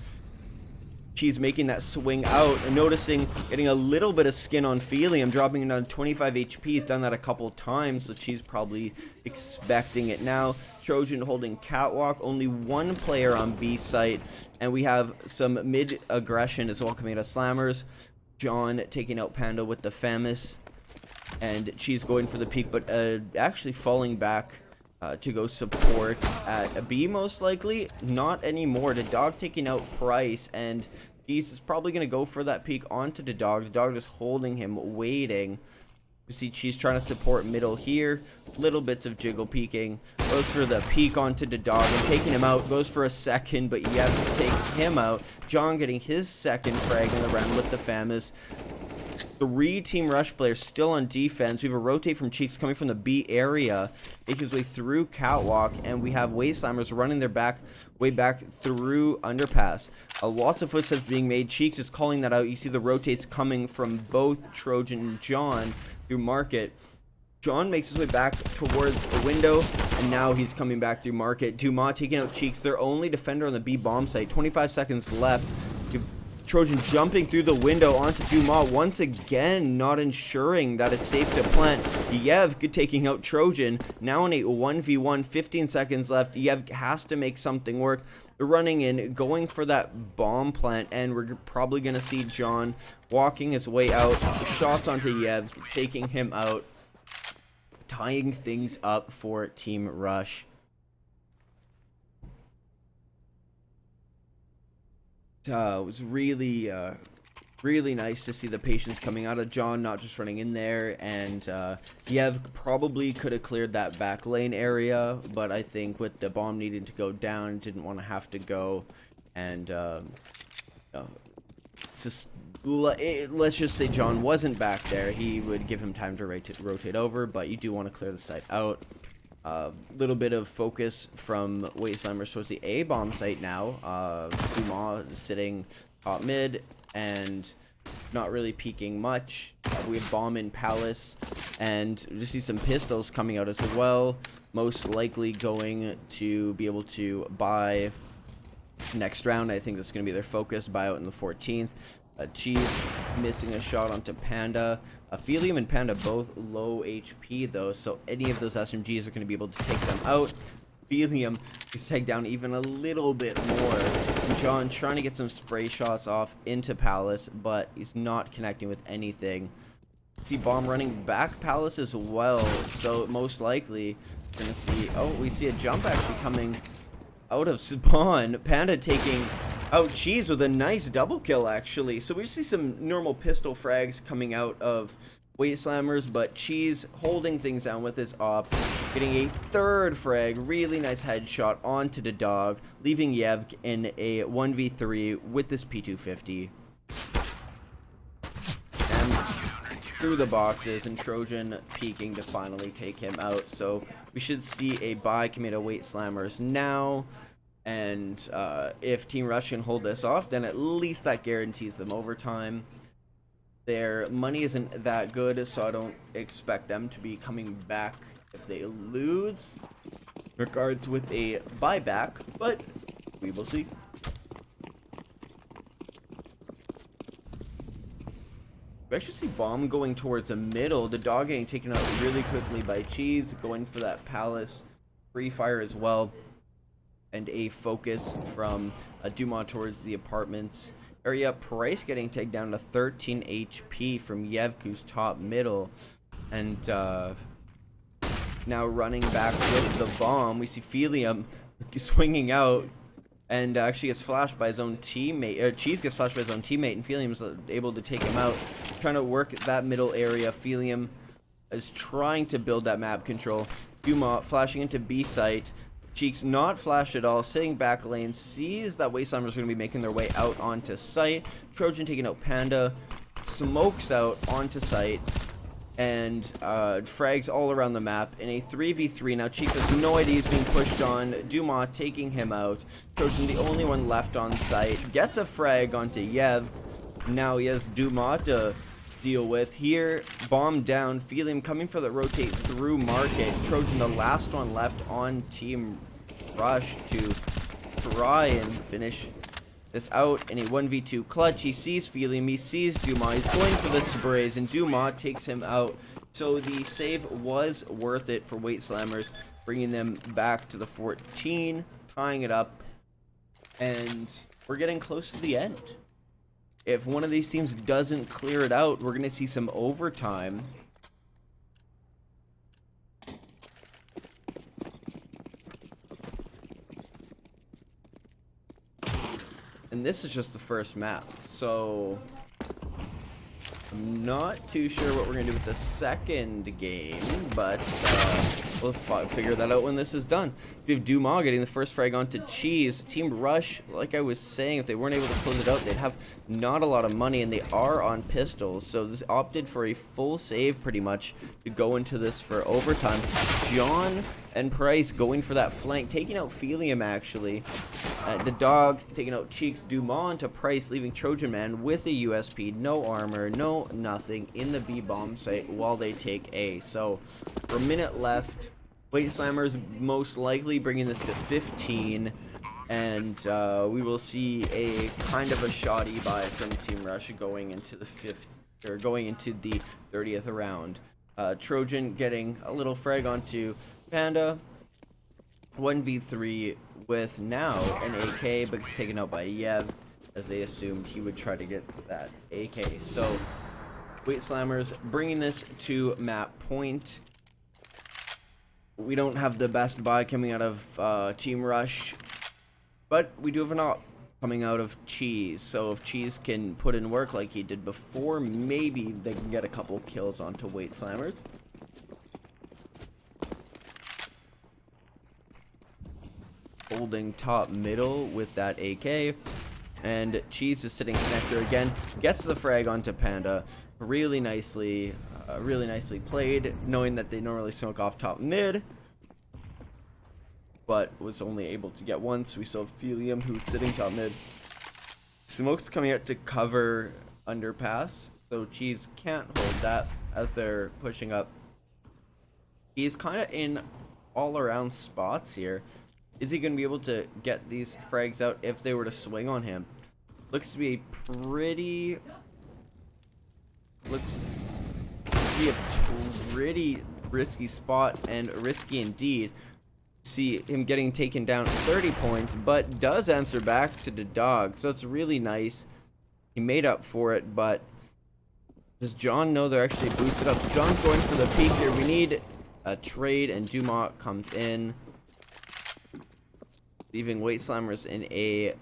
Cheese making that swing out and noticing getting a little bit of skin on Feelium, dropping it on 25 HP. He's done that a couple times, so Cheese probably expecting it now. Trojan holding catwalk, only one player on B site, and we have some mid aggression as well coming out of Slammers. John taking out Panda with the Famous, and Cheese going for the peak, but actually falling back to go support at a B most likely. Not anymore. The dog taking out Price, and Cheese is probably going to go for that peek onto the dog. The dog just holding him, waiting. You see Cheese trying to support middle here. Little bits of jiggle peeking. Goes for the peek onto the dog and taking him out. Goes for a second, but Yevkh takes him out. John getting his second frag in the round with the Famous. 3 Team Rush players still on defense. We have a rotate from Cheeks coming from the B area, making his way through Catwalk, and we have Wayslammers running their way back through Underpass. Lots of footsteps being made. Cheeks is calling that out. You see the rotates coming from both Trojan and John through Market. John makes his way back towards the window, and now he's coming back through Market. Dumas taking out Cheeks, their only defender on the B bomb site. 25 seconds left. Trojan jumping through the window onto Dumas once again, not ensuring that it's safe to plant. Yevkh taking out Trojan, now in a 1v1, 15 seconds left. Yevkh has to make something work. They're running in, going for that bomb plant, and we're probably going to see John walking his way out. Shots onto Yevkh, taking him out, tying things up for Team Rush. It was really nice to see the patience coming out of John, not just running in there. And Yevkh probably could have cleared that back lane area, but I think with the bomb needing to go down, didn't want to have to go. And let's just say John wasn't back there. He would give him time to rotate over, but you do want to clear the site out. Little bit of focus from Wayslammers towards the A bomb site now. Dumas sitting top mid and not really peeking much. We have bomb in Palace, and we see some pistols coming out as well. Most likely going to be able to buy next round. I think that's going to be their focus. Buy out in the 14th. Cheese missing a shot onto Panda. Feelium and Panda both low HP though, so any of those SMGs are going to be able to take them out. Feelium is tagged down even a little bit more. John trying to get some spray shots off into Palace, but he's not connecting with anything. See bomb running back Palace as well, so most likely we're going to see, oh, we see a jump actually coming out of spawn. Panda taking out Cheese with a nice double kill actually. So we see some normal pistol frags coming out of Wayslammers, but Cheese holding things down with his op, getting a third frag. Really nice headshot onto the dog, leaving Yevkh in a 1v3 with this P250. And through the boxes, and Trojan peeking to finally take him out. So we should see a buy coming to Wayslammers now. And if Team Rush can hold this off, then at least that guarantees them overtime. Their money isn't that good, so I don't expect them to be coming back if they lose, regards with a buyback, but we will see. We actually see bomb going towards the middle. The dog getting taken out really quickly by Cheese, going for that Palace free fire as well. And a focus from Dumas towards the apartments area. Price getting taken down to 13 HP from Yevkh, who's top middle. And now running back with the bomb, we see Feelium swinging out and actually gets flashed by his own teammate. Cheese gets flashed by his own teammate, and Feelium's able to take him out. Trying to work that middle area. Feelium is trying to build that map control. Dumas flashing into B site. Cheeks not flashed at all, sitting back lane, sees that Wayslammers are going to be making their way out onto site. Trojan taking out Panda, smokes out onto site and frags all around the map in a 3v3. Now Cheeks has no idea he's being pushed on. Dumas taking him out. Trojan, the only one left on site, gets a frag onto Yevkh. Now he has Dumas to deal with. Here, bomb down. Feelium coming for the rotate through market. Trojan, the last one left on Team Rush to try and finish this out in a 1v2 clutch. He sees Feelium, he sees Dumas, he's going for the sprays, and Dumas takes him out. So the save was worth it for Weight Slammers, bringing them back to the 14, tying it up, and we're getting close to the end. If one of these teams doesn't clear it out, we're going to see some overtime. And this is just the first map, so I'm not too sure what we're going to do with the second game, but we'll figure that out when this is done. We have Dumas getting the first frag onto Cheese. Team Rush, like I was saying, if they weren't able to close it out, they'd have not a lot of money, and they are on pistols, so this opted for a full save pretty much to go into this for overtime. John and Price going for that flank, taking out Feelium actually. The dog taking out Cheeks. Dumas to Price, leaving Trojan Man with a USP, no armor, no nothing in the B bomb site while they take A. So for a minute left, Weight Slammers most likely bringing this to 15, and we will see a kind of a shoddy buy from Team Rush going into the 30th round. Trojan getting a little frag onto Panda. 1v3 with now an AK, but it's taken out by Yevkh, as they assumed he would try to get that AK. So Weight Slammers bringing this to map point. We don't have the best buy coming out of Team Rush, but we do have an op coming out of Cheese. So if Cheese can put in work like he did before, maybe they can get a couple kills onto Weight Slammers. Holding top middle with that AK, and Cheese is sitting connector again, gets the frag onto Panda really nicely played, knowing that they normally smoke off top mid, but was only able to get one. So we still have Feelium, who's sitting top mid. Smoke's coming out to cover underpass, so Cheese can't hold that as they're pushing up. He's kind of in all around spots here. Is he going to be able to get these frags out if they were to swing on him? Looks to be a pretty risky spot, and risky indeed. See him getting taken down 30 points, but does answer back to the dog, so it's really nice. He made up for it, but does John know they're actually boosted up? John's going for the peak here. We need a trade, and Dumas comes in, leaving Weight Slammers in a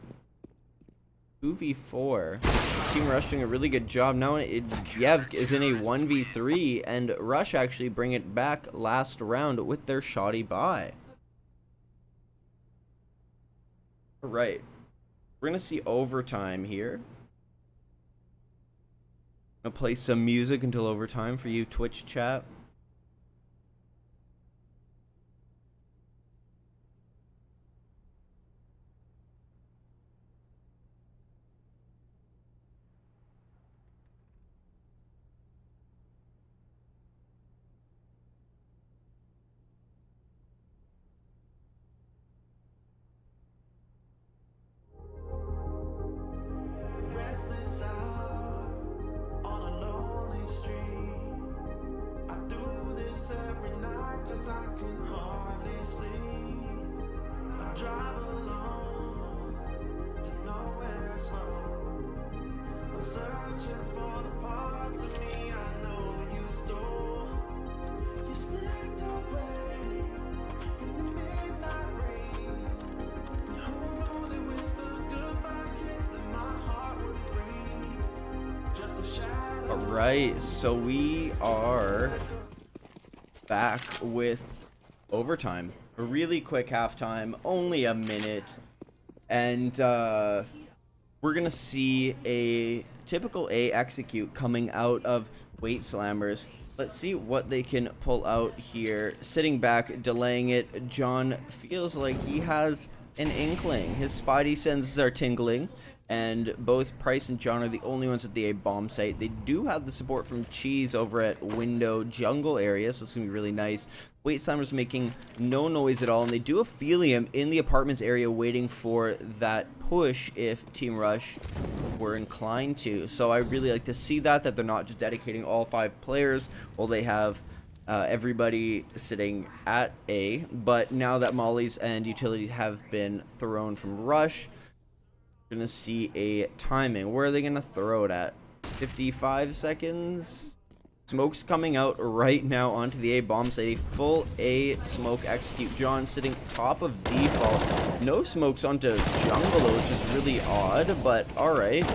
2v4. Team Rush doing a really good job. Now Yevkh is in a 1v3, and Rush actually bring it back last round with their shoddy buy. Alright, we're gonna see overtime here. I'm gonna play some music until overtime for you Twitch chat. Alright, so we are back with overtime. A really quick halftime, only a minute. And we're gonna see a typical A execute coming out of Weight Slammers. Let's see what they can pull out here. Sitting back, delaying it. John feels like he has an inkling. His spidey senses are tingling, and both Price and John are the only ones at the A bomb site. They do have the support from Cheese over at window jungle area, so it's gonna be really nice. Weight Slammers making no noise at all, and they do a Feelium in the apartments area waiting for that push if Team Rush were inclined to. So I really like to see that they're not just dedicating all 5 players while they have everybody sitting at A. But now that mollies and utilities have been thrown from Rush, we're gonna see a timing. Where are they gonna throw it at? 55 seconds. Smoke's coming out right now onto the A bomb site. A full A smoke execute. John sitting top of default. No smokes onto jungle, which is really odd, but alright.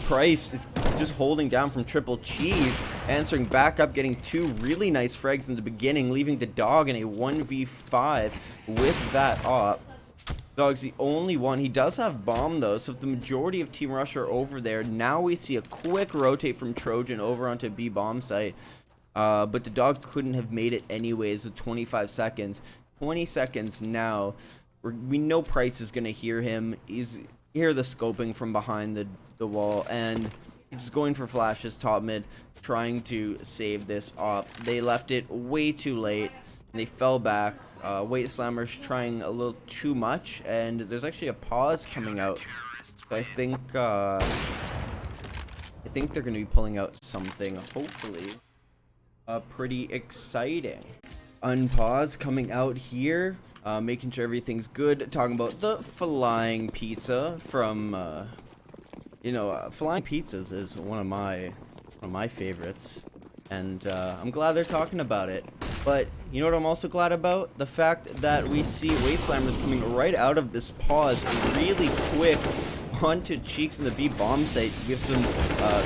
Price is just holding down from triple cheese, answering back up, getting 2 really nice frags in the beginning, leaving the dog in a 1v5 with that op. Dog's the only one. He does have bomb though, so if the majority of Team Rush are over there, now we see a quick rotate from Trojan over onto B bomb site. But the dog couldn't have made it anyways with 25 seconds. 20 seconds now. We know Price is gonna hear him. He's hear the scoping from behind the wall, and he's going for flashes top mid, trying to save this op. They left it way too late. They fell back. Weight Slammers trying a little too much, and there's actually a pause coming out. So I think they're going to be pulling out something, hopefully, pretty exciting. Unpause coming out here, making sure everything's good. Talking about the flying pizza from, flying pizzas is one of my favorites. And I'm glad they're talking about it. But you know what I'm also glad about? The fact that we see Weight Slammers coming right out of this pause really quick onto Cheeks in the B bomb site. We have some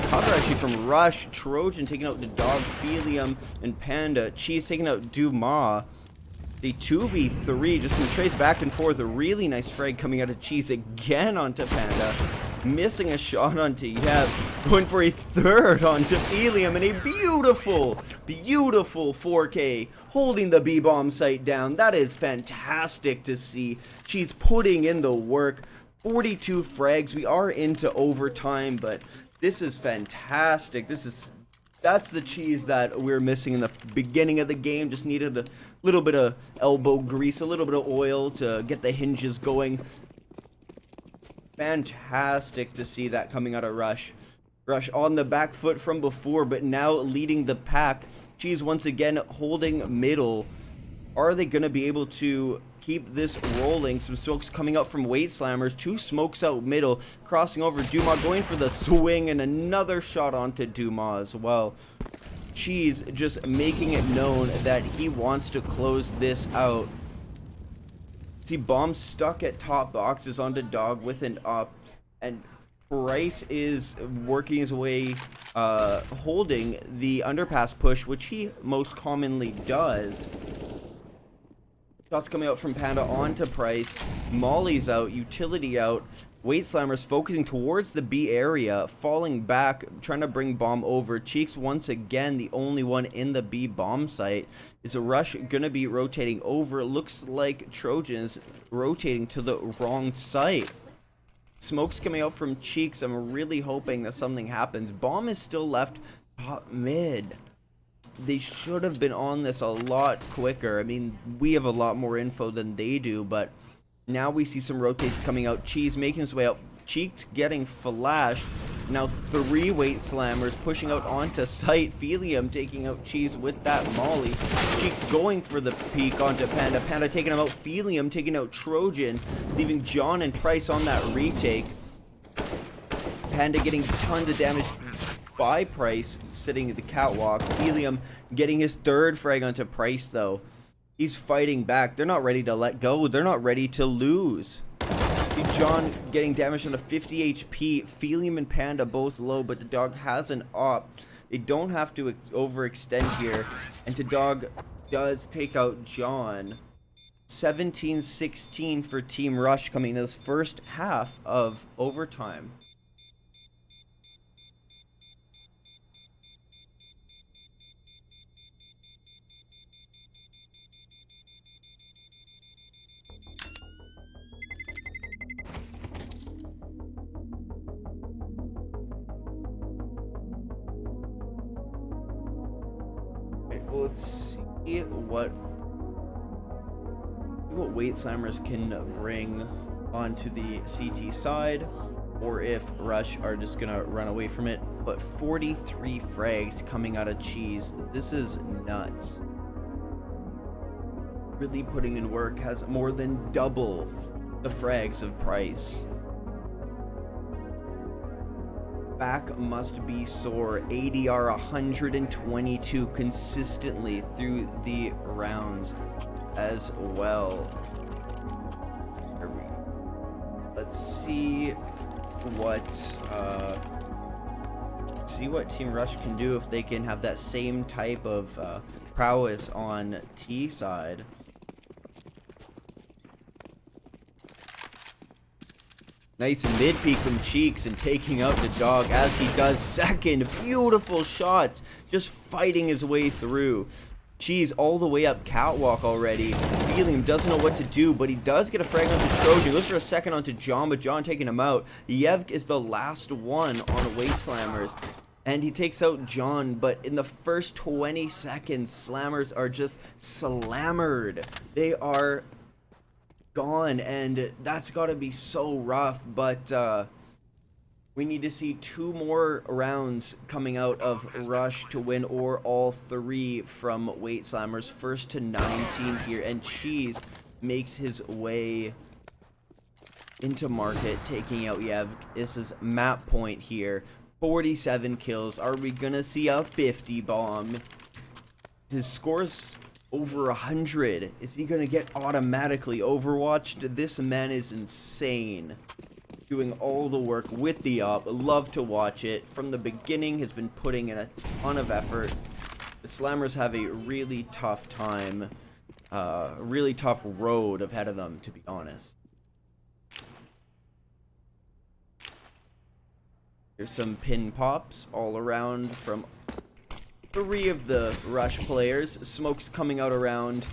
cover actually from Rush. Trojan taking out the dog, Feelium, and Panda. Cheese taking out Dumas. The 2v3, just some trades back and forth. A really nice frag coming out of Cheese again onto Panda. Missing a shot onto Yevkh. Going for a third onto Feelium. And a beautiful 4K. Holding the B-bomb site down. That is fantastic to see. Cheese putting in the work. 42 frags. We are into overtime, but this is fantastic. That's the Cheese that we're missing in the beginning of the game. Just needed a little bit of elbow grease, a little bit of oil to get the hinges going. Fantastic to see that coming out of Rush. Rush on the back foot from before, but now leading the pack. Cheese once again holding middle. Are they going to be able to keep this rolling? Some smokes coming out from Weight Slammers. 2 smokes out middle. Crossing over Dumas, going for the swing, and another shot onto Dumas as well. Cheese just making it known that he wants to close this out. See, bomb stuck at top boxes onto dog with an up, and Price is working his way, holding the underpass push, which he most commonly does. Shots coming out from Panda onto Price. Molly's out, utility out. Weight Slammers focusing towards the B area, falling back, trying to bring bomb over. Cheeks once again, the only one in the B bomb site. Is a Rush gonna be rotating over? Looks like Trojans rotating to the wrong site. Smoke's coming out from Cheeks. I'm really hoping that something happens. Bomb is still left top mid. They should have been on this a lot quicker. I mean, we have a lot more info than they do, but now we see some rotates coming out. Cheese making his way out. Cheeks getting flashed. Now 3 Weight Slammers pushing out onto site. Feelium taking out Cheese with that molly. Cheeks going for the peek onto Panda. Panda taking him out. Feelium taking out Trojan, leaving John and Price on that retake. Panda getting tons of damage by Price, sitting at the catwalk. Feelium getting his 3rd frag onto Price though. He's fighting back. They're not ready to let go. They're not ready to lose. John getting damaged on a 50 HP. Feelium and Panda both low, but the dog has an op. They don't have to overextend here. And the dog does take out John. 17-16 for Team Rush coming in this first half of overtime. Alright, well, let's see what Weight Slammers can bring onto the CT side, or if Rush are just gonna run away from it. But 43 frags coming out of Cheese. This is nuts. Really putting in work, has more than double the frags of Price. Back must be sore. ADR 122 consistently through the rounds as well. Let's see what Team Rush can do if they can have that same type of prowess on T side. Nice mid peek from Cheeks and taking out the dog as he does second. Beautiful shots, just fighting his way through. Cheese all the way up catwalk already. Feelium doesn't know what to do, but he does get a frag onto Trojan. Goes for a second onto John, but John taking him out. Yevkh is the last one on Weight Slammers, and he takes out John, but in the first 20 seconds, Slammers are just slammered. They are gone, and that's gotta be so rough, but we need to see 2 more rounds coming out of Rush to win, or all 3 from Weight Slammers. First to 19 here, and Cheese makes his way into market, taking out Yevkh. This is map point here. 47 kills. Are we gonna see a 50 bomb? His scores over 100. Is he gonna get automatically overwatched? This man is insane. Doing all the work with the op. Love to watch it. From the beginning has been putting in a ton of effort. The Slammers have a really tough time, really tough road ahead of them, to be honest. There's some pin pops all around from 3 of the Rush players. Smokes coming out around.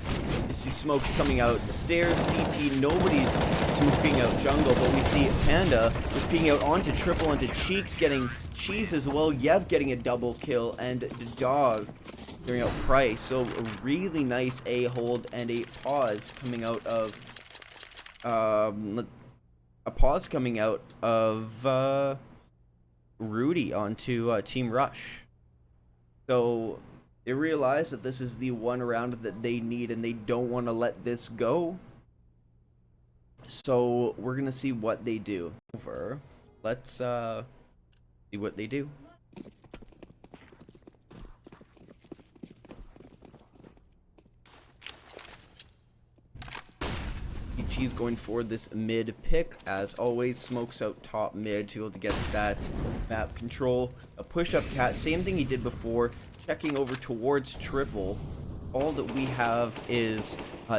You see smokes coming out the stairs. CT, nobody's smoking out jungle, but we see Panda just peeking out onto triple, onto Cheeks, getting Cheese as well. Yevkh getting a double kill, and the dog clearing out Price. So a really nice A hold and a pause coming out of Rudy onto Team Rush. So they realize that this is the one round that they need, and they don't want to let this go. So we're gonna see what they do. Let's see what they do. Cheese going for this mid pick, as always. Smokes out top mid to be able to get that map control. A push up cat, same thing he did before, checking over towards triple. All that we have is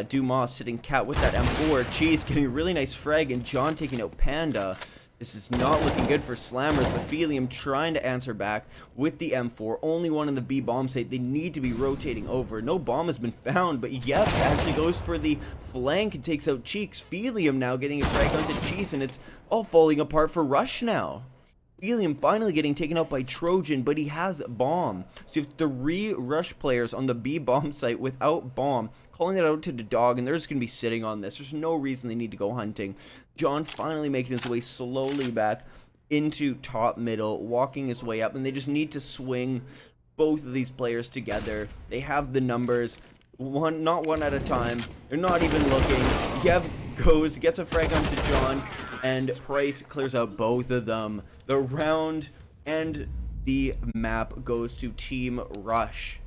Dumas sitting cat with that M4. Cheese getting a really nice frag, and John taking out Panda. This is not looking good for Slammers, but Feelium trying to answer back with the M4. Only one in the B bomb site. They need to be rotating over. No bomb has been found, but Yevkh actually goes for the flank and takes out Cheeks. Feelium now getting a frag onto Cheese, and it's all falling apart for Rush now. Feelium finally getting taken out by Trojan, but he has bomb. So you have 3 Rush players on the B bomb site without bomb, calling it out to the dog, and they're just going to be sitting on this. There's no reason they need to go hunting. John finally making his way slowly back into top middle, walking his way up, and they just need to swing both of these players together. They have the numbers. Not one at a time. They're not even looking. Yevkh goes, gets a frag onto John, and Price clears out both of them. The round and the map goes to Team Rush.